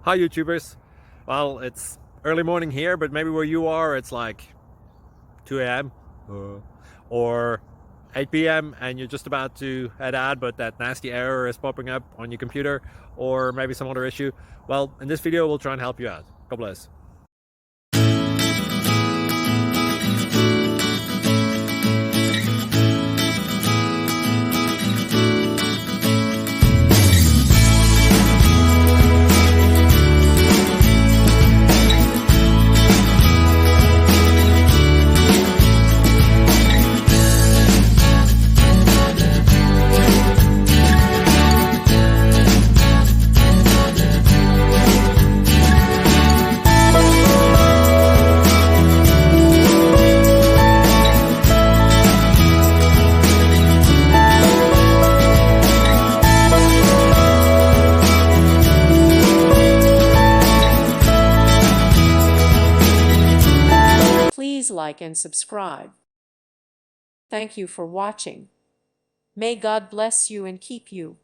Hi YouTubers. Well, it's early morning here, but maybe where you are it's like 2 a.m. or 8 p.m. and you're just about to head out, but that nasty error is popping up on your computer, or maybe some other issue. Well, in this video we'll try and help you out. God bless. Please like and subscribe. Thank you for watching. May God bless you and keep you.